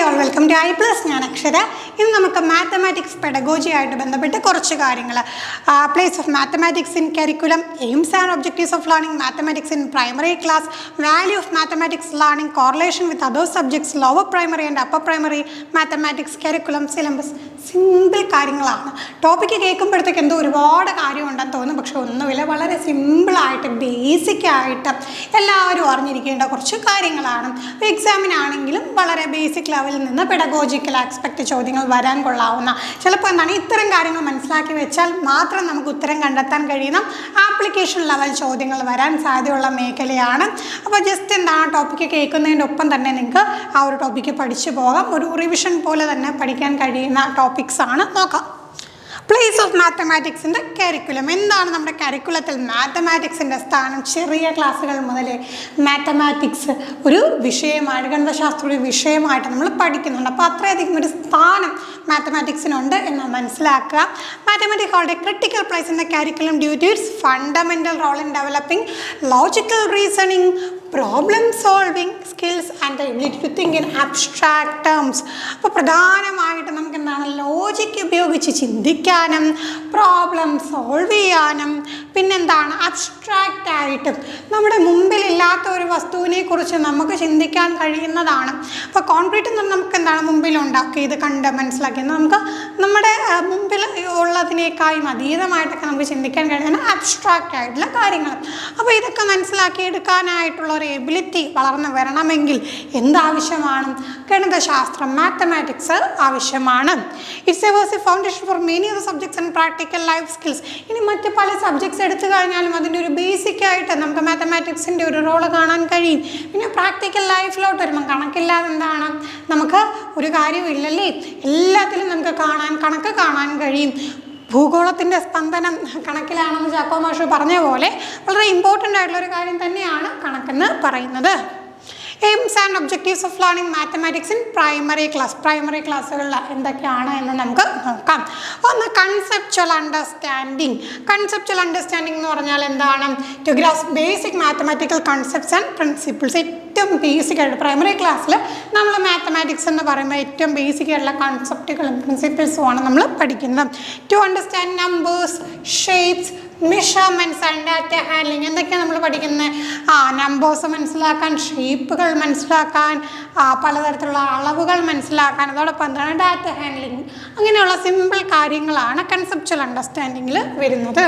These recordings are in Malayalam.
All welcome to I plus. ഞാൻ അക്ഷര. ഇന്ന് നമുക്ക് മാത്തമാറ്റിക്സ് പെഡഗോജി ആയിട്ട് ബന്ധപ്പെട്ട് കുറച്ച് കാര്യങ്ങൾ, place of mathematics in curriculum, AIIMS and objectives of learning mathematics in primary class, value of mathematics learning, correlation with other subjects, lower primary and upper primary mathematics curriculum, syllabus. Simple കാര്യങ്ങളാണ്. ടോപ്പിക്ക് കേൾക്കുമ്പോഴത്തേക്ക് എന്തോ ഒരുപാട് കാര്യമുണ്ടെന്ന് തോന്നും, പക്ഷെ ഒന്നുമില്ല. വളരെ സിമ്പിളായിട്ട് ബേസിക്കായിട്ട് എല്ലാവരും അറിഞ്ഞിരിക്കേണ്ട കുറച്ച് കാര്യങ്ങളാണ്. എക്സാമിനാണെങ്കിലും വളരെ ബേസിക് ലെവലിൽ നിന്ന് പെഡഗോജിക്കൽ ആസ്പെക്റ്റ് ചോദ്യങ്ങൾ വരാൻ കൊള്ളാവുന്ന, ചിലപ്പോൾ എന്താണ് ഇത്തരം കാര്യങ്ങൾ മനസ്സിലാക്കി വെച്ചാൽ മാത്രം നമുക്ക് ഉത്തരം കണ്ടെത്താൻ കഴിയുന്ന ആപ്ലിക്കേഷൻ ലെവൽ ചോദ്യങ്ങൾ വരാൻ സാധ്യതയുള്ള മേഖലയാണ്. അപ്പോൾ ജസ്റ്റ് എന്താണ് ടോപ്പിക്ക് കേൾക്കുന്നതിൻ്റെ ഒപ്പം തന്നെ നിങ്ങൾക്ക് ആ ഒരു ടോപ്പിക്ക് പഠിച്ചു പോകാം. ഒരു റിവിഷൻ പോലെ തന്നെ പഠിക്കാൻ കഴിയുന്ന ടോപ്പിക്സ് ആണ്. നോക്കാം. പ്ലേസ് ഓഫ് മാത്തമാറ്റിക്സിൻ്റെ കരിക്കുലം. എന്താണ് നമ്മുടെ കരിക്കുലത്തിൽ മാത്തമാറ്റിക്സിൻ്റെ സ്ഥാനം? ചെറിയ ക്ലാസ്സുകൾ മുതലേ മാത്തമാറ്റിക്സ് ഒരു വിഷയമായിട്ട്, ഗണിതശാസ്ത്രം ഒരു വിഷയമായിട്ട് നമ്മൾ പഠിക്കുന്നുണ്ട്. അപ്പോൾ അത്രയധികം ഒരു സ്ഥാനം മാത്തമാറ്റിക്സിനുണ്ട് എന്ന് മനസ്സിലാക്കുക. Mathematics hold a critical place in the curriculum due to its fundamental role in developing logical reasoning, problem solving skills and the ability to think in abstract terms. അപ്പോൾ പ്രധാനമായിട്ട് നമുക്ക് എന്താണ് ലോജിക്ക് ഉപയോഗിച്ച് ചിന്തിക്കാനും പ്രോബ്ലം സോൾവ് ചെയ്യാനും പിന്നെന്താണ് അബ്സ്ട്രാക്റ്റ് ആയിട്ട് നമ്മുടെ മുമ്പിലില്ലാത്ത ഒരു വസ്തുവിനെ കുറിച്ച് നമുക്ക് ചിന്തിക്കാൻ കഴിയുന്നതാണ്. അപ്പോൾ കോൺക്രീറ്റ് എന്ന് പറഞ്ഞാൽ നമുക്ക് എന്താണ് മുമ്പിലുണ്ടാക്കി ഇത് കണ്ട് മനസ്സിലാക്കി നമുക്ക് നമ്മുടെ മുമ്പിൽ ഉള്ളതിനേക്കാളും അതീതമായിട്ടൊക്കെ നമുക്ക് ചിന്തിക്കാൻ കഴിയുന്ന അബ്സ്ട്രാക്റ്റ് ആയിട്ടുള്ള കാര്യങ്ങൾ. അപ്പോൾ ഇതൊക്കെ മനസ്സിലാക്കിയെടുക്കാനായിട്ടുള്ള ഒരു എബിലിറ്റി വളർന്നു വരണമെങ്കിൽ എന്താവശ്യമാണ്? ഗണിതശാസ്ത്രം, മാത്തമാറ്റിക്സ് ആവശ്യമാണ്. It's a verse foundation for many of subjects and practical life skills. ഇനി മറ്റ് പല സബ്ജക്ട്സ് എടുത്തു കഴിഞ്ഞാലും അതിൻ്റെ ഒരു ബേസിക്കായിട്ട് നമുക്ക് മാത്തമാറ്റിക്സിൻ്റെ ഒരു റോള് കാണാൻ കഴിയും. പിന്നെ പ്രാക്ടിക്കൽ ലൈഫിലോട്ട് വരുമ്പോൾ കണക്കില്ലാതെ എന്താണ് നമുക്ക് ഒരു കാര്യമില്ലല്ലേ. എല്ലാത്തിലും നമുക്ക് കണക്ക് കാണാൻ കഴിയും. ഭൂഗോളത്തിൻ്റെ സ്പന്ദനം കണക്കിലാണെന്ന് ചാക്കോ മാഷ് പറഞ്ഞ പോലെ വളരെ ഇമ്പോർട്ടൻ്റ് ആയിട്ടുള്ളൊരു കാര്യം തന്നെയാണ് കണക്കെന്ന് പറയുന്നത്. AIIMS and objectives of learning mathematics in primary class. Primary ക്ലാസ്സുകളിൽ എന്തൊക്കെയാണ് എന്ന് നമുക്ക് നോക്കാം. ഒന്ന് കൺസെപ്ച്വൽ അണ്ടർസ്റ്റാൻഡിങ്. കൺസെപ്ച്വൽ അണ്ടർസ്റ്റാൻഡിങ് എന്ന് പറഞ്ഞാൽ എന്താണ്? To grasp basic mathematical concepts and principles. ഏറ്റവും ബേസിക് ആയിട്ട് പ്രൈമറി ക്ലാസ്സിൽ നമ്മൾ മാത്തമാറ്റിക്സ് എന്ന് പറയുമ്പോൾ ഏറ്റവും ബേസിക് ആയിട്ടുള്ള കൺസെപ്റ്റുകളും പ്രിൻസിപ്പിൾസുമാണ് നമ്മൾ പഠിക്കുന്നത്. To understand numbers, shapes, measurements and data handling. എന്തൊക്കെയാണ് നമ്മൾ പഠിക്കുന്നത്? നമ്പേഴ്സ് മനസ്സിലാക്കാൻ, ഷേപ്പുകൾ മനസ്സിലാക്കാൻ, പലതരത്തിലുള്ള അളവുകൾ മനസ്സിലാക്കാൻ, അതോടൊപ്പം എന്താണ് ഡാറ്റ ഹാൻഡ്ലിങ്. അങ്ങനെയുള്ള സിമ്പിൾ കാര്യങ്ങളാണ് കൺസെപ്ച്വൽ അണ്ടർസ്റ്റാൻഡിങ്ങിൽ വരുന്നത്.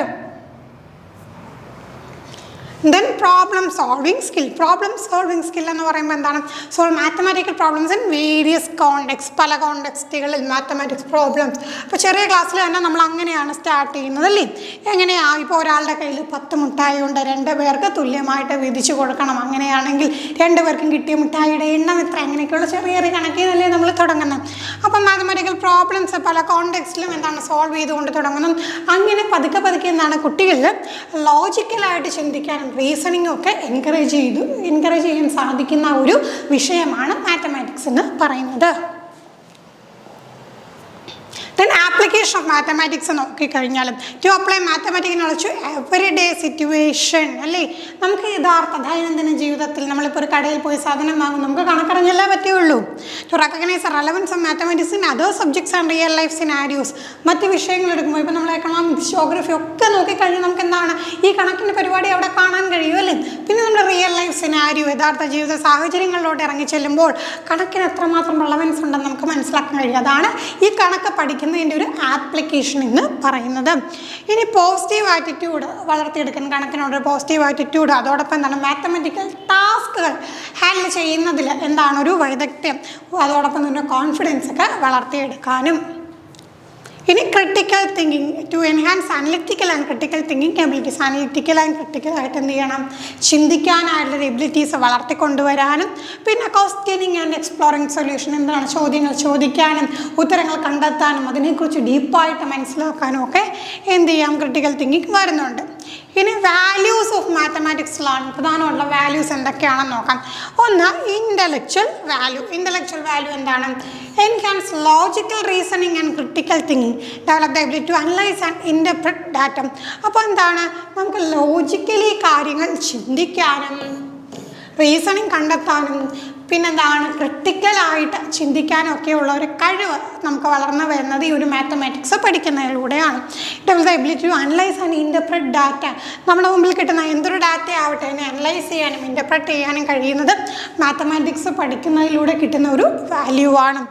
Then problem solving skill. Problem solving skill എന്ന് പറയുമ്പോൾ എന്താണ്? Solve mathematical problems in various context. പല കോണ്ടെക്സ്റ്റുകളിൽ മാത്തമാറ്റിക്സ് പ്രോബ്ലംസ്. അപ്പോൾ ചെറിയ ക്ലാസ്സിൽ തന്നെ നമ്മൾ അങ്ങനെയാണ് സ്റ്റാർട്ട് ചെയ്യുന്നത് അല്ലേ. എങ്ങനെയാണ്? ഇപ്പോൾ ഒരാളുടെ കയ്യിൽ 10 മിഠായി ഉണ്ട്, 2 പേർക്ക് തുല്യമായിട്ട് വീതിച്ച് കൊടുക്കണം. അങ്ങനെയാണെങ്കിൽ 2 പേർക്കും കിട്ടിയ മിഠായിയുടെ എണ്ണം എത്ര? അങ്ങനെയൊക്കെയുള്ള ചെറിയ ചെറിയ കണക്കിനല്ലേ നമ്മൾ തുടങ്ങുന്നത്. അപ്പം മാത്തമാറ്റിക്കൽ പ്രോബ്ലംസ് പല കോണ്ടെക്സ്റ്റിലും എന്താണ് സോൾവ് ചെയ്തുകൊണ്ട് തുടങ്ങുന്നു. അങ്ങനെ പതുക്കെ പതുക്കെ എന്താണ് കുട്ടികളിൽ ലോജിക്കലായിട്ട് ചിന്തിക്കാനും റീസണിങ്ങും ഒക്കെ എൻകറേജ് ചെയ്യാൻ സാധിക്കുന്ന ഒരു വിഷയമാണ് മാത്തമാറ്റിക്സ് എന്ന് പറയുന്നത്. ദെൻ ആപ്ലിക്കേഷൻ ഓഫ് മാത്തമാറ്റിക്സ് നോക്കിക്കഴിഞ്ഞാലും to apply mathematics knowledge to every day situation അല്ലേ. നമുക്ക് യഥാർത്ഥ ദൈനംദിന ജീവിതത്തിൽ നമ്മളിപ്പോൾ ഒരു കടയിൽ പോയി സാധനം വാങ്ങും, നമുക്ക് കണക്കറിഞ്ഞല്ലേ പറ്റുള്ളൂ. To recognise relevance of mathematics in other subjects and real life scenarios. മറ്റ് വിഷയങ്ങൾ എടുക്കുമ്പോൾ ഇപ്പോൾ നമ്മൾ എക്കണോമിക്സ്, ജോഗ്രഫി ഒക്കെ നോക്കിക്കഴിഞ്ഞാൽ നമുക്ക് എന്താണ് ഈ കണക്കിൻ്റെ പരിപാടി അവിടെ കാണാൻ കഴിയും അല്ലേ. പിന്നെ നമ്മുടെ റിയൽ ലൈഫ് സിനാരിയോ, യഥാർത്ഥ ജീവിത സാഹചര്യങ്ങളിലോട്ട് ഇറങ്ങി ചെല്ലുമ്പോൾ കണക്കിന് എത്രമാത്രം റെലവൻസ് ഉണ്ടെന്ന് നമുക്ക് മനസ്സിലാക്കാൻ കഴിയും. അതാണ് ഈ കണക്ക് പഠിക്കുന്നതിൻ്റെ ഒരു ആപ്ലിക്കേഷൻ എന്ന് പറയുന്നത്. ഇനി പോസിറ്റീവ് ആറ്റിറ്റ്യൂഡ് വളർത്തിയെടുക്കുന്ന കണക്കിനോട് പോസിറ്റീവ് ആറ്റിറ്റ്യൂഡ്, അതോടൊപ്പം എന്താണ് മാത്തമാറ്റിക്കൽ ടാസ്കുകൾ ഹാൻഡിൽ ചെയ്യുന്നതിൽ എന്താണ് ഒരു വൈദഗ്ധ്യം, അതോടൊപ്പം തന്നെ കോൺഫിഡൻസ് ഒക്കെ വളർത്തിയെടുക്കാനും. ഇനി critical thinking to enhance analytical and critical thinking abilities. Analytical and ക്രിട്ടിക്കലായിട്ട് എന്ത് ചെയ്യണം? ചിന്തിക്കാനായിട്ടുള്ള എബിലിറ്റീസ് വളർത്തിക്കൊണ്ടുവരാനും പിന്നെ ക്വസ്റ്റ്യനിങ് ആൻഡ് എക്സ്പ്ലോറിങ് സൊല്യൂഷൻ. എന്താണ്? ചോദ്യങ്ങൾ ചോദിക്കാനും ഉത്തരങ്ങൾ കണ്ടെത്താനും അതിനെക്കുറിച്ച് ഡീപ്പായിട്ട് മനസ്സിലാക്കാനും ഒക്കെ എന്ത് ചെയ്യാം? ക്രിട്ടിക്കൽ തിങ്കിങ് വരുന്നുണ്ട്. ഇനി വാല്യൂസ് ഓഫ് മാത്തമാറ്റിക്സിലാണ് പ്രധാനമുള്ള വാല്യൂസ് എന്തൊക്കെയാണെന്ന് നോക്കാം. ഒന്ന് ഇൻ്റലക്ച്വൽ വാല്യൂ. ഇൻ്റലക്ച്വൽ വാല്യൂ എന്താണ്? Enhance logical reasoning and critical thinking, develop the ability to analyse and interpret data. അപ്പോൾ എന്താണ്? നമുക്ക് ലോജിക്കലി കാര്യങ്ങൾ ചിന്തിക്കാനും റീസണിങ് കണ്ടെത്താനും പിന്നെന്താണ് ക്രിട്ടിക്കലായിട്ട് ചിന്തിക്കാനൊക്കെ ഉള്ള ഒരു കഴിവ് നമുക്ക് വളർന്നു വരുന്നത് ഈ ഒരു മാത്തമാറ്റിക്സ് പഠിക്കുന്നതിലൂടെയാണ്. It is the ability to analyse and interpret data. നമ്മുടെ മുമ്പിൽ കിട്ടുന്ന എന്തൊരു ഡാറ്റ ആവട്ടെ അതിനെ അനലൈസ് ചെയ്യാനും ഇൻ്റർപ്രറ്റ് ചെയ്യാനും കഴിയുന്നത് മാത്തമാറ്റിക്സ് പഠിക്കുന്നതിലൂടെ കിട്ടുന്ന ഒരു വാല്യൂ ആണ്.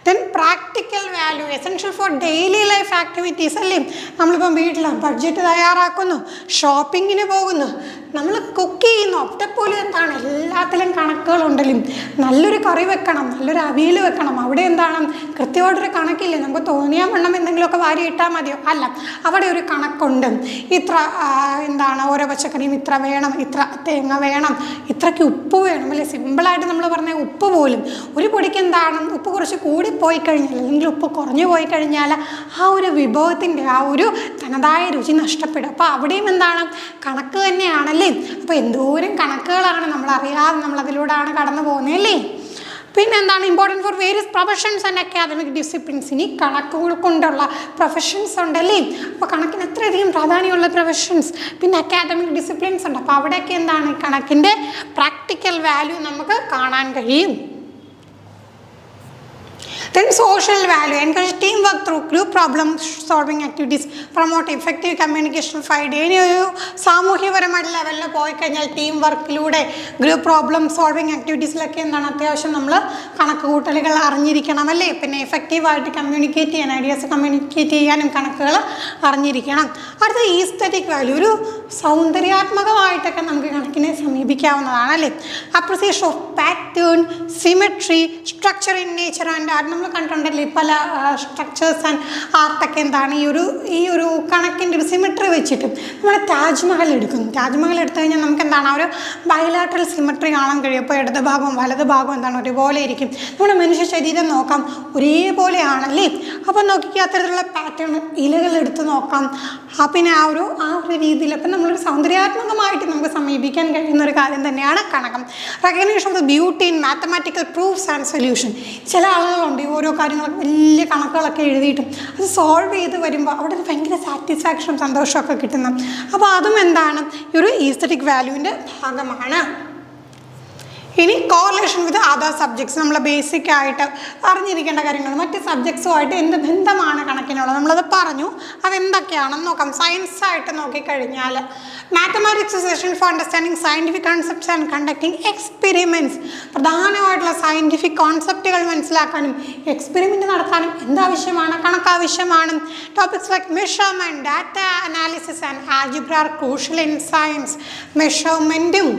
Then practical value essential for daily life activities അല്ലേ. നമ്മളിപ്പം വീട്ടിൽ ബഡ്ജറ്റ് തയ്യാറാക്കുന്നു, ഷോപ്പിങ്ങിന് പോകുന്നു, നമ്മൾ കുക്ക് ചെയ്യുന്നു, ഒറ്റപ്പോലും എന്താണ് എല്ലാത്തിലും കണക്കുകളുണ്ടല്ലോ. നല്ലൊരു കറി വെക്കണം, നല്ലൊരു അവിയൽ വെക്കണം, അവിടെ എന്താണ് കൃത്യമായിട്ടൊരു കണക്കില്ലേ. നമുക്ക് തോന്നിയാൽ വണ്ണം എന്തെങ്കിലുമൊക്കെ വാരി ഇട്ടാൽ മതിയോ? അല്ല, അവിടെ ഒരു കണക്കുണ്ട്. ഇത്ര എന്താണ് ഓരോ പച്ചക്കറിയും ഇത്ര വേണം, ഇത്ര തേങ്ങ വേണം, ഇത്രയ്ക്ക് ഉപ്പ് വേണം അല്ലേ. സിമ്പിളായിട്ട് നമ്മൾ പറഞ്ഞ ഉപ്പ് പോലും ഒരു പൊടിക്ക് എന്താണ് ഉപ്പ് കുറച്ച് കൂടിപ്പോയി കഴിഞ്ഞാൽ അല്ലെങ്കിൽ ഉപ്പ് കുറഞ്ഞു പോയി കഴിഞ്ഞാൽ ആ ഒരു വിഭവത്തിൻ്റെ ആ ഒരു തനതായ രുചി നഷ്ടപ്പെടും. അപ്പോൾ അവിടെയും എന്താണ് കണക്ക് തന്നെയാണല്ലേ. അപ്പോൾ എന്തോരം കണക്കുകളാണ് നമ്മളറിയാതെ നമ്മളതിലൂടെയാണ് കടന്നു പോകുന്നത് അല്ലേ. പിന്നെ എന്താണ് important for various professions and academic disciplines. ഇനി കണക്കുകൾ കൊണ്ടുള്ള പ്രൊഫഷൻസ് ഉണ്ടല്ലേ. അപ്പോൾ കണക്കിന് എത്രയധികം പ്രാധാന്യമുള്ള പ്രൊഫഷൻസ് പിന്നെ അക്കാദമിക് ഡിസിപ്ലിൻസ് ഉണ്ട്. അപ്പോൾ അവിടെയൊക്കെ എന്താണ് കണക്കിൻ്റെ പ്രാക്ടിക്കൽ വാല്യൂ നമുക്ക് കാണാൻ കഴിയും. Then social value, encourage teamwork through group problem solving activities, promote effective communication of ideas. ഇനി ഒരു സാമൂഹ്യപരമായിട്ടുള്ള ലെവലിൽ പോയി കഴിഞ്ഞാൽ ടീം വർക്കിലൂടെ ഗ്രൂപ്പ് പ്രോബ്ലം സോൾവിങ് ആക്ടിവിറ്റീസിലൊക്കെ എന്താണ് അത്യാവശ്യം നമ്മൾ കണക്ക് കൂട്ടലുകൾ അറിഞ്ഞിരിക്കണം അല്ലേ. പിന്നെ എഫക്റ്റീവായിട്ട് കമ്മ്യൂണിക്കേറ്റ് ചെയ്യാൻ ഐഡിയാസ് കമ്മ്യൂണിക്കേറ്റ് ചെയ്യാനും കണക്കുകൾ അറിഞ്ഞിരിക്കണം. അടുത്ത ഈസ്തറ്റിക് വാല്യൂ, ഒരു സൗന്ദര്യാത്മകമായിട്ടൊക്കെ നമുക്ക് കണക്കിനെ സമീപിക്കാവുന്നതാണ് അല്ലേ. Appreciation of pattern, symmetry, structure in nature and art. നമ്മൾ കണ്ടിട്ടുണ്ടല്ലേ പല സ്ട്രക്ചേഴ്സ് ആൻഡ് ആർട്ടൊക്കെ എന്താണ് ഈ ഒരു കണക്കിൻ്റെ ഒരു സിമെട്രി വെച്ചിട്ട് നമ്മൾ താജ്മഹൽ എടുക്കുന്നു. താജ്മഹൽ എടുത്തു കഴിഞ്ഞാൽ നമുക്ക് എന്താണ് ആ ഒരു ബയലാട്രൽ സിമെട്രി കാണാൻ കഴിയും. അപ്പോൾ ഇടത് ഭാഗവും വലത് ഭാഗവും എന്താണ് ഒരുപോലെ ഇരിക്കും. നമ്മുടെ മനുഷ്യ ശരീരം നോക്കാം ഒരേപോലെയാണല്ലേ. അപ്പോൾ നോക്കി അത്തരത്തിലുള്ള പാറ്റേൺ ഇലകൾ എടുത്ത് നോക്കാം. പിന്നെ ആ ഒരു രീതിയിൽ അപ്പം നമ്മളൊരു സൗന്ദര്യാത്മകമായിട്ട് നമുക്ക് സമീപിക്കാൻ കഴിയുന്ന ഒരു കാര്യം തന്നെയാണ് കണക്കം. Recognition of the beauty in mathematical proofs and solution. ചില ആളുകളുണ്ട് ഓരോ കാര്യങ്ങളൊക്കെ വലിയ കണക്കുകളൊക്കെ എഴുതിയിട്ടും അത് സോൾവ് ചെയ്ത് വരുമ്പോൾ അവിടെ ഒരു ഭയങ്കര സാറ്റിസ്ഫാക്ഷനും സന്തോഷമൊക്കെ കിട്ടുന്നു. അപ്പോൾ അതും എന്താണ് ഈ ഒരു ഈസ്തറ്റിക് വാല്യൂവിൻ്റെ ഭാഗമാണ്. ഇനി കോറിലേഷൻ വിത്ത് അതർ സബ്ജക്ട്സ്. നമ്മൾ ബേസിക് ആയിട്ട് അറിഞ്ഞിരിക്കേണ്ട കാര്യങ്ങൾ മറ്റ് സബ്ജക്ട്സുമായിട്ട് എന്ത് ബന്ധമാണ് കണക്കിനുള്ളത് നമ്മളത് പറഞ്ഞു. അതെന്തൊക്കെയാണെന്ന് നോക്കാം. സയൻസായിട്ട് നോക്കിക്കഴിഞ്ഞാൽ mathematics session for understanding scientific concepts and conducting experiments. പ്രധാനമായിട്ടുള്ള സയൻറ്റിഫിക് കോൺസെപ്റ്റുകൾ മനസ്സിലാക്കാനും എക്സ്പെരിമെൻറ്റ് നടത്താനും എന്താവശ്യമാണ്? കണക്കാവശ്യമാണ്. Topics like measurement, data analysis and algebra are crucial in science. മെഷർമെൻറ്റും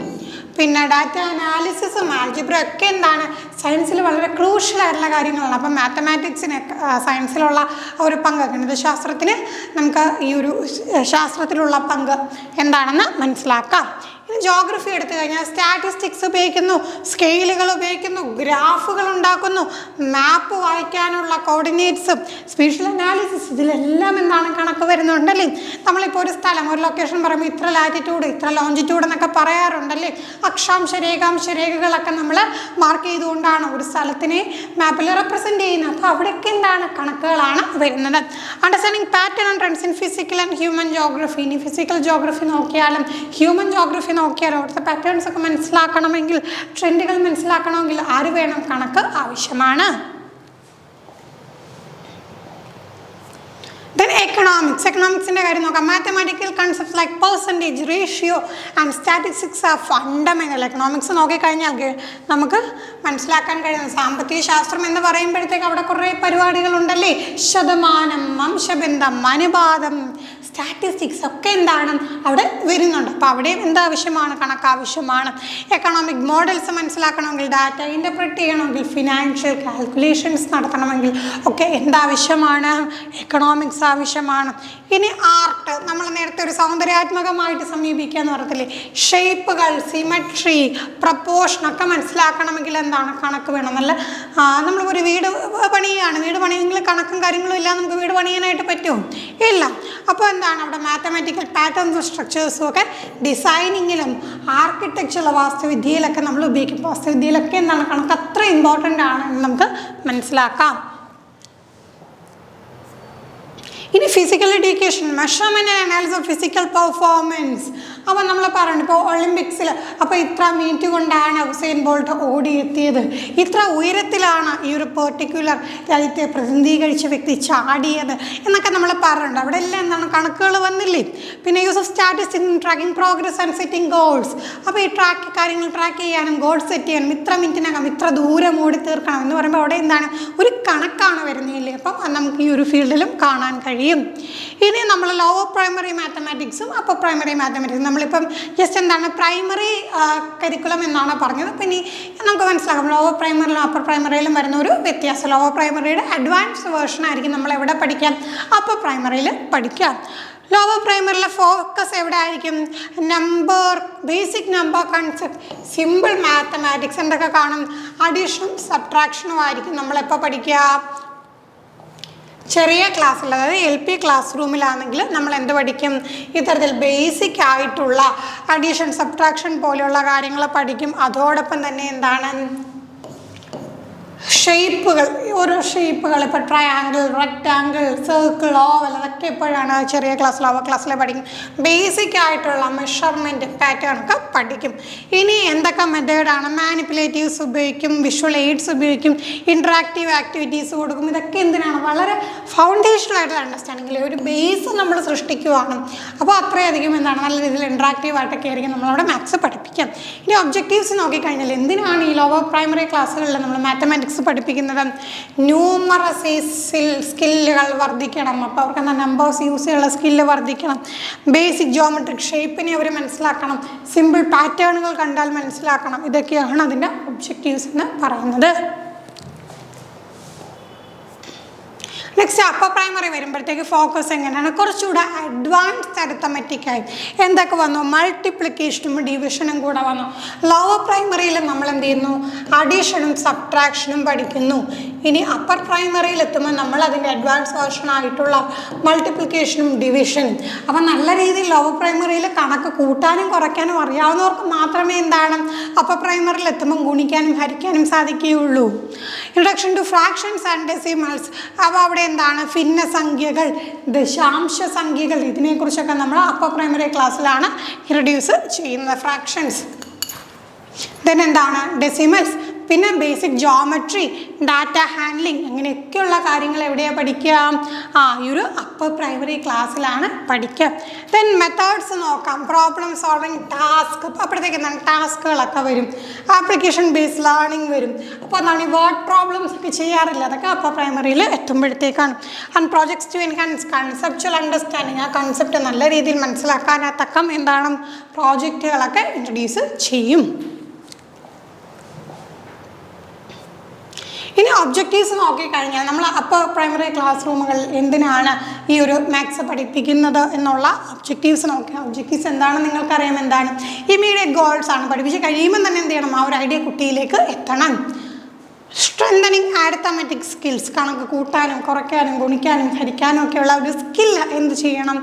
പിന്നെ ഡാറ്റ അനാലിസിസും ആൽജിബ്ര ഒക്കെ എന്താണ് സയൻസിൽ വളരെ ക്രൂഷ്യലായിട്ടുള്ള കാര്യങ്ങളാണ്. അപ്പം മാത്തമാറ്റിക്സിന് സയൻസിലുള്ള ഒരു പങ്ക്, ഗണിതശാസ്ത്രത്തിന് നമുക്ക് ഈ ഒരു ശാസ്ത്രത്തിലുള്ള പങ്ക് എന്താണെന്ന് മനസ്സിലാക്കാം. ഇനി ജോഗ്രഫി എടുത്തു കഴിഞ്ഞാൽ സ്റ്റാറ്റിസ്റ്റിക്സ് ഉപയോഗിക്കുന്നു, സ്കെയിലുകൾ ഉപയോഗിക്കുന്നു, ഗ്രാഫുകൾ ഉണ്ടാക്കുന്നു, മാപ്പ് വായിക്കാനുള്ള കോർഡിനേറ്റ്സും സ്പേഷ്യൽ അനാലിസിസ്, ഇതിലെല്ലാം എന്താണ് കണക്ക് വരുന്നുണ്ടല്ലേ. നമ്മളിപ്പോൾ ഒരു സ്ഥലം ഒരു ലൊക്കേഷൻ പറയുമ്പോൾ ഇത്ര ലാറ്റിറ്റ്യൂഡ് ഇത്ര ലോഞ്ചിറ്റ്യൂഡ് എന്നൊക്കെ പറയാറുണ്ടല്ലേ. അക്ഷാംശ രേഖാംശ രേഖകളൊക്കെ നമ്മൾ മാർക്ക് ചെയ്തുകൊണ്ടാണ് ഒരു സ്ഥലത്തിനെ മാപ്പിൽ റെപ്രസെൻറ്റ് ചെയ്യുന്നത്. അപ്പോൾ അവിടെയൊക്കെ എന്താണ് കണക്കുകളാണ് വരുന്നത്. Understanding pattern and trends in physical and human geography. ഇനി ഫിസിക്കൽ ജോഗ്രഫി നോക്കിയാലും ഹ്യൂമൻ ജോഗ്രഫി നോക്കിയാലോ അവിടുത്തെ പാറ്റേൺസ് ഒക്കെ മനസ്സിലാക്കണമെങ്കിൽ ട്രെൻഡുകൾ മനസ്സിലാക്കണമെങ്കിൽ ആര് വേണം? കണക്ക് ആവശ്യമാണ്. Then എക്കണോമിക്സിൻ്റെ കാര്യം നോക്കാം. Mathematical concepts like percentage, ratio and statistics are fundamental. Economics നോക്കിക്കഴിഞ്ഞാൽ നമുക്ക് മനസ്സിലാക്കാൻ കഴിയുന്നത് സാമ്പത്തിക ശാസ്ത്രം എന്ന് പറയുമ്പോഴത്തേക്ക് അവിടെ കുറേ പരിപാടികളുണ്ടല്ലേ. ശതമാനം, വംശബന്ധം, അനുപാതം, സ്റ്റാറ്റിസ്റ്റിക്സ് ഒക്കെ എന്താണ് അവിടെ വരുന്നുണ്ട്. അപ്പോൾ അവിടെയും എന്താവശ്യമാണ്? കണക്കാവശ്യമാണ്. എക്കണോമിക് മോഡൽസ് മനസ്സിലാക്കണമെങ്കിൽ, ഡാറ്റ ഇൻ്റർപ്രറ്റ് ചെയ്യണമെങ്കിൽ, ഫിനാൻഷ്യൽ കാൽക്കുലേഷൻസ് നടത്തണമെങ്കിൽ ഒക്കെ എന്താവശ്യമാണ്? എക്കണോമിക്സ് ആവശ്യമാണ്. ഇനി ആർട്ട്, നമ്മൾ നേരത്തെ ഒരു സൗന്ദര്യാത്മകമായിട്ട് സമീപിക്കുക എന്ന് പറയത്തില്ലേ. ഷേപ്പുകൾ, സിമെട്രി, പ്രപ്പോർഷൻ ഒക്കെ മനസ്സിലാക്കണമെങ്കിൽ എന്താണ്? കണക്ക് വേണം. നല്ല നമ്മളൊരു വീട് പണിയാണ്, വീട് പണിയെങ്കിൽ കണക്കും കാര്യങ്ങളും ഇല്ല നമുക്ക് വീട് പണിയാനായിട്ട് പറ്റുമോ? ഇല്ല. അപ്പോൾ എന്താണ് അവിടെ മാത്തമാറ്റിക്കൽ പാറ്റേൺസും സ്ട്രക്ചേഴ്സും ഒക്കെ ഡിസൈനിങ്ങിലും ആർക്കിടെക്ചറിലെ വാസ്തുവിദ്യയിലൊക്കെ നമ്മൾ ഉപയോഗിക്കും. വാസ്തുവിദ്യയിലൊക്കെ എന്താണ് കണക്ക് അത്ര ഇമ്പോർട്ടൻ്റ് ആണ് എന്ന് നമുക്ക് മനസ്സിലാക്കാം. ഇനി physical education, measurement and analysis of physical performance. അപ്പോൾ നമ്മൾ പറഞ്ഞു ഇപ്പോൾ ഒളിമ്പിക്സിൽ അപ്പോൾ ഇത്ര മിനിറ്റ് കൊണ്ടാണ് ഉസൈൻ ബോൾട്ട് ഓടിയെത്തിയത്, ഇത്ര ഉയരത്തിലാണ് ഈ ഒരു പെർട്ടിക്കുലർ രാജ്യത്തെ പ്രതിനിധീകരിച്ച വ്യക്തി ചാടിയത് എന്നൊക്കെ നമ്മൾ പറഞ്ഞിട്ടുണ്ട്. അവിടെ എല്ലാം എന്താണ് കണക്കുകൾ വന്നില്ലേ. പിന്നെ use of statistics in tracking progress and setting goals. അപ്പോൾ ഈ കാര്യങ്ങൾ ട്രാക്ക് ചെയ്യാനും ഗോൾ സെറ്റ് ചെയ്യാനും ഇത്ര മിനിറ്റിനകം ഇത്ര ദൂരം ഓടി തീർക്കണം എന്ന് പറയുമ്പോൾ അവിടെ എന്താണ് ഒരു കണക്കാണ് വരുന്നില്ലേ. അപ്പം നമുക്ക് ഈ ഒരു ഫീൽഡിലും കാണാൻ കഴിയും. ഇനി നമ്മൾ ലോവർ പ്രൈമറി മാത്തമാറ്റിക്സും അപ്പർ പ്രൈമറി മാത്തമാറ്റിക്സും നമ്മളിപ്പം ജസ്റ്റ് എന്താണ് പ്രൈമറി കരിക്കുലം എന്നാണ് പറഞ്ഞത്. അപ്പം ഇനി നമുക്ക് മനസ്സിലാക്കാം ലോവർ പ്രൈമറിയിലും അപ്പർ പ്രൈമറിയിലും വരുന്ന ഒരു വ്യത്യാസം. ലോവർ പ്രൈമറിയുടെ അഡ്വാൻസ്ഡ് വേർഷൻ ആയിരിക്കും നമ്മൾ എവിടെ പഠിക്കാം, അപ്പർ പ്രൈമറിയിൽ പഠിക്കാം. ലോവർ പ്രൈമറിയിലെ ഫോക്കസ് എവിടെ ആയിരിക്കും, number, basic number concept, simple mathematics എന്തൊക്കെ കാണും, അഡീഷനും സബ്ട്രാക്ഷനും ആയിരിക്കും നമ്മളെപ്പോൾ പഠിക്കുക, ചെറിയ ക്ലാസ്സിൽ. അതായത് LP ക്ലാസ് റൂമിലാണെങ്കിൽ നമ്മൾ എന്ത് പഠിക്കും, ഇത്തരത്തിൽ ബേസിക് ആയിട്ടുള്ള അഡീഷൻ സബ്ട്രാക്ഷൻ പോലെയുള്ള കാര്യങ്ങൾ പഠിക്കും. അതോടൊപ്പം തന്നെ എന്താണ് ഷേപ്പുകൾ, ഓരോ ഷേപ്പുകൾ, ഇപ്പോൾ ട്രയാങ്കിൾ, റെക്റ്റാങ്കിൾ, സർക്കിൾ, ഓവൽ, അതൊക്കെ എപ്പോഴാണ് ചെറിയ ക്ലാസ്സിൽ ലോവർ ക്ലാസ്സിൽ പഠിക്കും. ബേസിക് ആയിട്ടുള്ള മെഷർമെൻറ്റ് പാറ്റേൺ ഒക്കെ പഠിക്കും. ഇനി എന്തൊക്കെ മെത്തേഡാണ്, മാനിപ്പുലേറ്റീവ്സ് ഉപയോഗിക്കും, വിഷ്വൽ എയ്ഡ്സ് ഉപയോഗിക്കും, ഇൻട്രാക്റ്റീവ് ആക്ടിവിറ്റീസ് കൊടുക്കും. ഇതൊക്കെ എന്തിനാണ്, വളരെ ഫൗണ്ടേഷണൽ ആയിട്ടുള്ള അണ്ടർസ്റ്റാൻഡിങ്ങിൽ ഒരു ബേസ് നമ്മൾ സൃഷ്ടിക്കുവാണ്. അപ്പോൾ അത്രയധികം എന്താണ് നല്ല രീതിയിൽ ഇൻട്രാക്റ്റീവ് ആയിട്ടൊക്കെ ആയിരിക്കും നമ്മളവിടെ മാത്സ് പഠിപ്പിക്കാം. ഇനി ഒബ്ജക്റ്റീവ്സ് നോക്കിക്കഴിഞ്ഞാൽ എന്തിനാണ് ഈ ലോവർ പ്രൈമറി ക്ലാസ്സുകളിൽ നമ്മൾ മാത്തമാറ്റിക്സ് പഠിപ്പിക്കുന്നത്, ന്യൂമറസി സ്കില്ലുകൾ വർദ്ധിക്കണം. അപ്പോൾ അവർക്ക് എന്താ നമ്പേഴ്സ് യൂസ് ചെയ്യാനുള്ള സ്കില്ല് വർദ്ധിക്കണം. ബേസിക് ജോമെട്രിക് ഷേപ്പിനെ അവർ മനസ്സിലാക്കണം. സിമ്പിൾ പാറ്റേണുകൾ കണ്ടാൽ മനസ്സിലാക്കണം. ഇതൊക്കെയാണ് അതിൻ്റെ ഒബ്ജക്റ്റീവ്സ് എന്ന് പറയുന്നത്. നെക്സ്റ്റ് അപ്പർ പ്രൈമറി വരുമ്പോഴത്തേക്ക് ഫോക്കസ് എങ്ങനെയാണ്, കുറച്ചുകൂടെ അഡ്വാൻസ്ഡ് അരിത്തമെറ്റിക്കായി എന്തൊക്കെ വന്നു, മൾട്ടിപ്ലിക്കേഷനും ഡിവിഷനും കൂടെ വന്നു. ലോവർ പ്രൈമറിയിൽ നമ്മൾ എന്ത് ചെയ്യുന്നു, അഡീഷനും സബ്ട്രാക്ഷനും പഠിക്കുന്നു. ഇനി അപ്പർ പ്രൈമറിയിൽ എത്തുമ്പോൾ നമ്മൾ അതിൻ്റെ അഡ്വാൻസ് വേർഷൻ ആയിട്ടുള്ള മൾട്ടിപ്ലിക്കേഷനും ഡിവിഷനും. അപ്പം നല്ല രീതിയിൽ ലോവർ പ്രൈമറിയിൽ കണക്ക് കൂട്ടാനും കുറയ്ക്കാനും അറിയാവുന്നവർക്ക് മാത്രമേ എന്താണ് അപ്പർ പ്രൈമറിയിൽ എത്തുമ്പം ഗുണിക്കാനും ഹരിക്കാനും സാധിക്കുകയുള്ളൂ. Introduction to fractions and decimals. അപ്പോൾ അവിടെ എന്താണ് ഭിന്നസംഖ്യകൾ, ദശാംശ സംഖ്യകൾ, ഇതിനെക്കുറിച്ചൊക്കെ നമ്മൾ അപ്പർ പ്രൈമറി ക്ലാസ്സിലാണ് ഇൻട്രൊഡ്യൂസ് ചെയ്യുന്നത്. ഫ്രാക്ഷൻസ്, ദെൻ എന്താണ് ഡെസിമൽസ്, പിന്നെ ബേസിക് ജോമെട്രി, ഡാറ്റ ഹാൻഡ്ലിങ്, അങ്ങനെയൊക്കെയുള്ള കാര്യങ്ങൾ എവിടെയാണ് പഠിക്കുക, ഈ ഒരു അപ്പർ പ്രൈമറി ക്ലാസ്സിലാണ് പഠിക്കുക. ദെൻ മെത്തേഡ്സ് നോക്കാം, പ്രോബ്ലം സോൾവിങ്, ടാസ്ക്. അപ്പോഴത്തേക്ക് എന്താണ് ടാസ്കുകളൊക്കെ വരും, ആപ്ലിക്കേഷൻ ബേസ്ഡ് ലേണിംഗ് വരും. അപ്പോൾ എന്താണ് ഈ വേർഡ് പ്രോബ്ലംസ് ഒക്കെ ചെയ്യാറില്ല, അതൊക്കെ അപ്പർ പ്രൈമറിയിൽ എത്തുമ്പോഴത്തേക്കാണ്. And projects to enhance conceptual understanding, ആ കൺസെപ്റ്റ് നല്ല രീതിയിൽ മനസ്സിലാക്കാനത്തക്കം എന്താണ് പ്രോജക്റ്റുകളൊക്കെ ഇൻട്രൊഡ്യൂസ് ചെയ്യും. ഇനി ഒബ്ജക്റ്റീവ്സ് നോക്കിക്കഴിഞ്ഞാൽ നമ്മൾ അപ്പർ പ്രൈമറി ക്ലാസ് റൂമുകൾ എന്തിനാണ് ഈ ഒരു മാത്സ് പഠിപ്പിക്കുന്നത് എന്നുള്ള ഒബ്ജക്റ്റീവ്സ് നോക്കുക. ഒബ്ജക്റ്റീവ്സ് എന്താണെന്ന് നിങ്ങൾക്കറിയാം, എന്താണ് ഇമ്മീഡിയറ്റ് ഗോൾസ് ആണ്. പഠിപ്പിച്ച് കഴിയുമ്പോൾ തന്നെ എന്ത് ചെയ്യണം, ആ ഒരു ഐഡിയ കുട്ടിയിലേക്ക് എത്തണം. സ്ട്രെങ്തനിങ് അരിത്തമെറ്റിക് സ്കിൽസ്, കണക്ക് കൂട്ടാനും കുറയ്ക്കാനും ഗുണിക്കാനും ഹരിക്കാനും ഒക്കെയുള്ള ഒരു സ്കില്ല് എന്ത് ചെയ്യണം,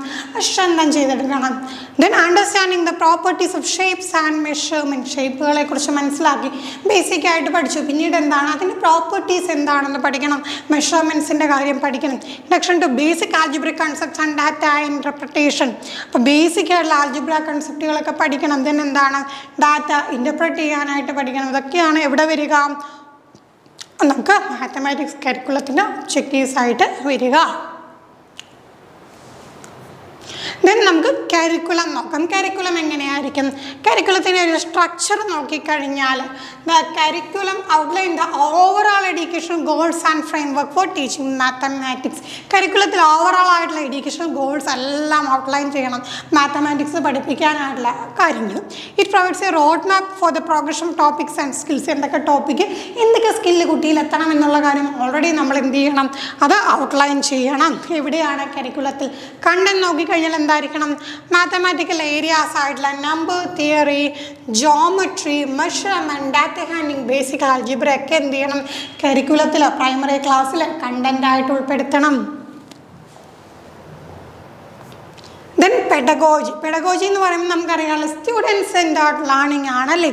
സ്ട്രെങ്തൻ ചെയ്തെടുക്കണം. Then understanding the properties of shapes and measurement, ഷേപ്പുകളെ കുറിച്ച് മനസ്സിലാക്കി ബേസിക് ആയിട്ട് പഠിച്ചു. പിന്നീട് എന്താണ് അതിൻ്റെ പ്രോപ്പർട്ടീസ് എന്താണെന്ന് പഠിക്കണം, മെഷർമെൻറ്റ്സിൻ്റെ കാര്യം പഠിക്കണം. Introduction to basic algebraic concepts and data interpretation, അപ്പോൾ ബേസിക് ആയിട്ടുള്ള ആൽജിബ്ര കൺസെപ്റ്റുകളൊക്കെ പഠിക്കണം. ദെൻ എന്താണ് ഡാറ്റ ഇൻ്റർപ്രറ്റ് ചെയ്യാനായിട്ട് പഠിക്കണം. ഇതൊക്കെയാണ് എവിടെ വരിക, നമുക്ക് മാത്തമാറ്റിക്സ് കരിക്കുലത്തിൻ്റെ ഒബ്ജക്റ്റീവ്സ് ആയിട്ട് വരിക. ദെൻ നമുക്ക് കരിക്കുലം നോക്കാം. കരിക്കുലം എങ്ങനെയായിരിക്കും, കരിക്കുലത്തിൻ്റെ ഒരു സ്ട്രക്ചർ നോക്കിക്കഴിഞ്ഞാൽ the curriculum outline the overall education goals and framework for teaching mathematics. കരിക്കുലത്തിൽ ഓവറോൾ ആയിട്ടുള്ള എഡ്യൂക്കേഷൻ ഗോൾസ് എല്ലാം ഔട്ട്ലൈൻ ചെയ്യണം, മാത്തമാറ്റിക്സ് പഠിപ്പിക്കാനായിട്ടുള്ള കാര്യങ്ങൾ. It provides a road map for the progression topics and skills, എന്തൊക്കെ ടോപ്പിക്ക് എന്തൊക്കെ സ്കില്ല് കുട്ടിയിൽ എത്തണം എന്നുള്ള കാര്യം ഓൾറെഡി നമ്മൾ എന്ത് ചെയ്യണം, അത് ഔട്ട്ലൈൻ ചെയ്യണം. എവിടെയാണ് കരിക്കുലത്തിൽ കണ്ടന്റ് നോക്കിക്കഴിഞ്ഞാൽ എന്തായിരിക്കണം, മാത്തമാറ്റിക്കൽ ഏരിയാസ് ആയിട്ടുള്ള number theory, geometry, measurement, data handling, basic algebra ഒക്കെ എന്ത് ചെയ്യണം കരിക്കുലത്തിൽ പ്രൈമറി ക്ലാസ്സിൽ കണ്ടന്റ് ആയിട്ട് ഉൾപ്പെടുത്തണം. ദെൻ പെഡഗോജി എന്ന് പറയുമ്പോൾ നമുക്കറിയാമല്ലോ സ്റ്റുഡൻറ് സെൻറ്റേർഡ് ലേണിംഗ് ആണല്ലേ.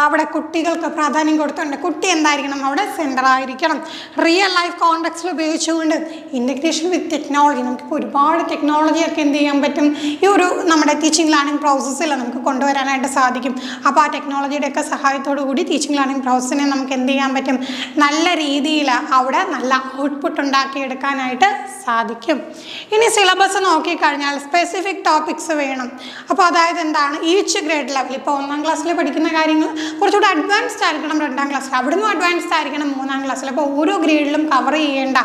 അവിടെ കുട്ടികൾക്ക് പ്രാധാന്യം കൊടുത്തുകൊണ്ട് കുട്ടി എന്തായിരിക്കണം അവിടെ സെൻറ്റർ ആയിരിക്കണം. റിയൽ ലൈഫ് കോണ്ടെക്സ്റ്റിൽ ഉപയോഗിച്ചുകൊണ്ട് ഇൻ്റഗ്രേഷൻ വിത്ത് ടെക്നോളജി, നമുക്കിപ്പോൾ ഒരുപാട് ടെക്നോളജിയൊക്കെ എന്ത് ചെയ്യാൻ പറ്റും ഈ ഒരു നമ്മുടെ ടീച്ചിങ് ലേണിംഗ് പ്രോസസ്സിൽ നമുക്ക് കൊണ്ടുവരാനായിട്ട് സാധിക്കും. അപ്പോൾ ആ ടെക്നോളജിയുടെയൊക്കെ സഹായത്തോടു കൂടി ടീച്ചിങ് ലേണിംഗ് പ്രോസസ്സിനെ നമുക്ക് എന്ത് ചെയ്യാൻ പറ്റും, നല്ല രീതിയിൽ അവിടെ നല്ല ഔട്ട്പുട്ട് ഉണ്ടാക്കിയെടുക്കാനായിട്ട് സാധിക്കും. ഇനി സിലബസ് നോക്കിക്കഴിഞ്ഞാൽ സ്പെസിഫിക് ടോപ്പിക്സ് വേണം. അപ്പോൾ അതായത് എന്താണ്, ഈച്ച് ഗ്രേഡ് ലെവൽ, ഇപ്പോൾ 1ാം ക്ലാസ്സിൽ പഠിക്കുന്ന കാര്യങ്ങൾ കുറച്ചുകൂടി അഡ്വാൻസ്ഡ് ആയിരിക്കണം 2ാം ക്ലാസ്സിൽ, അവിടുന്ന് അഡ്വാൻസ്ഡ് ആയിരിക്കണം 3ാം ക്ലാസ്സിൽ. അപ്പോൾ ഓരോ ഗ്രേഡിലും കവർ ചെയ്യേണ്ട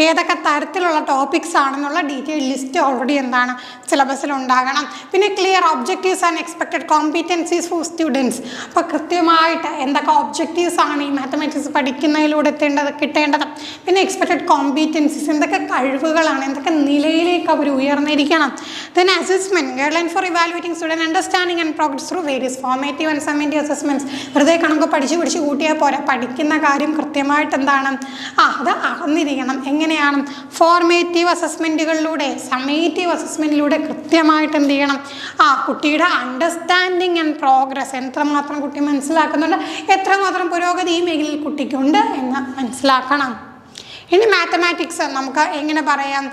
ഏതൊക്കെ തരത്തിലുള്ള ടോപ്പിക്സ് ആണെന്നുള്ള ഡീറ്റെയിൽ ലിസ്റ്റ് ഓൾറെഡി എന്താണ് സിലബസിൽ ഉണ്ടാകണം. പിന്നെ clear objectives and expected competencies for students. അപ്പോൾ കൃത്യമായിട്ട് എന്തൊക്കെ ഒബ്ജക്റ്റീവ്സ് ആണ് ഈ മാത്തമാറ്റിക്സ് പഠിക്കുന്നതിലൂടെ കിട്ടേണ്ടത്, പിന്നെ എക്സ്പെക്റ്റഡ് കോമ്പീറ്റൻസീസ് എന്തൊക്കെ കഴിവുകളാണ്, എന്തൊക്കെ നിലയിലേക്ക് അവർ ഉയർന്നിരിക്കണം. Then assessment, guideline for evaluating student understanding and progress through various formative and summative assessments. വെറുതെ കണക്ക് പഠിച്ച് കൂട്ടിയാൽ പോരാ, പഠിക്കുന്ന കാര്യം കൃത്യമായിട്ട് എന്താണ് അത് അറിഞ്ഞിരിക്കണം. എങ്ങനെയാണ് ഫോർമേറ്റീവ് അസസ്മെൻറ്റുകളിലൂടെ സമ്മേറ്റീവ് അസസ്മെൻറ്റിലൂടെ കൃത്യമായിട്ട് എന്ത് ചെയ്യണം, കുട്ടിയുടെ അണ്ടർസ്റ്റാൻഡിങ് ആൻഡ് പ്രോഗ്രസ് എത്രമാത്രം കുട്ടി മനസ്സിലാക്കുന്നുണ്ട്, എത്രമാത്രം പുരോഗതി ഈ മേഖലയിൽ കുട്ടിക്കുണ്ട് എന്ന് മനസ്സിലാക്കണം. ഇനി മാത്തമാറ്റിക്സ് നമുക്ക് എങ്ങനെ പറയാം,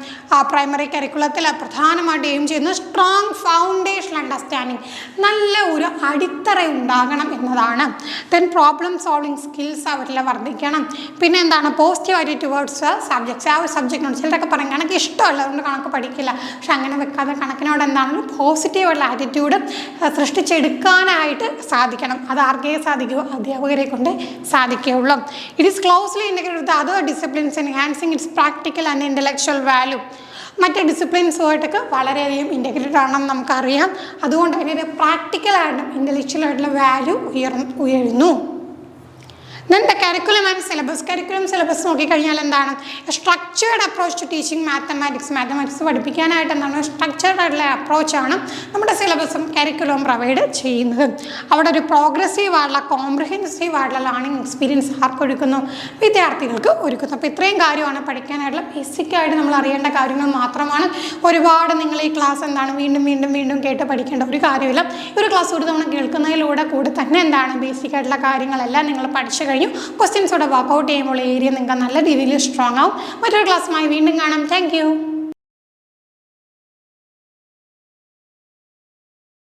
പ്രൈമറി കരിക്കുലത്തിൽ പ്രധാനമായിട്ട് എയിം ചെയ്യുന്നത് സ്ട്രോങ് ഫൗണ്ടേഷൻ അണ്ടർസ്റ്റാൻഡിങ്, നല്ല ഒരു അടിത്തറ ഉണ്ടാകണം എന്നതാണ്. ദെൻ പ്രോബ്ലം സോൾവിങ് സ്കിൽസ് അവരിൽ വർദ്ധിക്കണം. പിന്നെ എന്താണ് പോസിറ്റീവ് ആറ്റിറ്റ്യൂഡ് ടുവേർഡ്സ് സബ്ജക്ട്സ്. ആ ഒരു സബ്ജക്റ്റിനോട് ചിലരൊക്കെ പറയും കണക്ക് ഇഷ്ടമല്ല അതുകൊണ്ട് കണക്ക് പഠിക്കില്ല, പക്ഷെ അങ്ങനെ വെക്കാതെ കണക്കിനോട് എന്താണ് പോസിറ്റീവുള്ള ആറ്റിറ്റ്യൂഡ് സൃഷ്ടിച്ചെടുക്കാനായിട്ട് സാധിക്കണം. അത് ആർക്കേ സാധിക്കുമോ, അധ്യാപകരെ കൊണ്ട് സാധിക്കുകയുള്ളൂ. It is closely integrated with other disciplines enhancing its practical and intellectual value. മറ്റ് ഡിസിപ്ലിൻസുമായിട്ടൊക്കെ വളരെയധികം ഇൻ്റഗ്രേറ്റഡ് ആണെന്ന് നമുക്കറിയാം. അതുകൊണ്ട് അതിൻ്റെ പ്രാക്ടിക്കലായിട്ടും ഇൻ്റലക്ച്വലായിട്ടുള്ള വാല്യൂ ഉയരുന്നു. Then the curriculum and syllabus. Curriculum syllabus നോക്കിക്കഴിഞ്ഞാൽ എന്താണ്, structured approach to teaching mathematics പഠിപ്പിക്കാനായിട്ട് എന്താണ് സ്ട്രക്ചേർഡ് ആയിട്ടുള്ള അപ്രോച്ചാണ് നമ്മുടെ സിലബസും കരിക്കുലവും പ്രൊവൈഡ് ചെയ്യുന്നത്. അവിടെ ഒരു പ്രോഗ്രസീവ് ആയിട്ടുള്ള കോംപ്രിഹെൻസീവ് ആയിട്ടുള്ള ലേണിംഗ് എക്സ്പീരിയൻസ് ആർക്കൊരുക്കുന്നു, വിദ്യാർത്ഥികൾക്ക് ഒരുക്കുന്നു. അപ്പോൾ ഇത്രയും കാര്യമാണ് പഠിക്കാനായിട്ടുള്ള ബേസിക്കായിട്ട് നമ്മൾ അറിയേണ്ട കാര്യങ്ങൾ മാത്രമാണ്. ഒരുപാട് നിങ്ങൾ ഈ ക്ലാസ് എന്താണ് വീണ്ടും കേട്ട് പഠിക്കേണ്ട ഒരു കാര്യമില്ല. ഒരു ക്ലാസ് ഒരു തവണ കേൾക്കുന്നതിലൂടെ കൂടി തന്നെ എന്താണ് ബേസിക്കായിട്ടുള്ള കാര്യങ്ങളെല്ലാം നിങ്ങൾ പഠിച്ചു കഴിഞ്ഞു. ക്വസ്റ്റ്യൻസോടെ വർക്കൗട്ട് ചെയ്യുമ്പോൾ ഏരിയ നിങ്ങൾക്ക് നല്ല രീതിയിൽ സ്ട്രോങ് ആവും. മറ്റൊരു ക്ലാസ്സുമായി വീണ്ടും കാണാം. Thank you.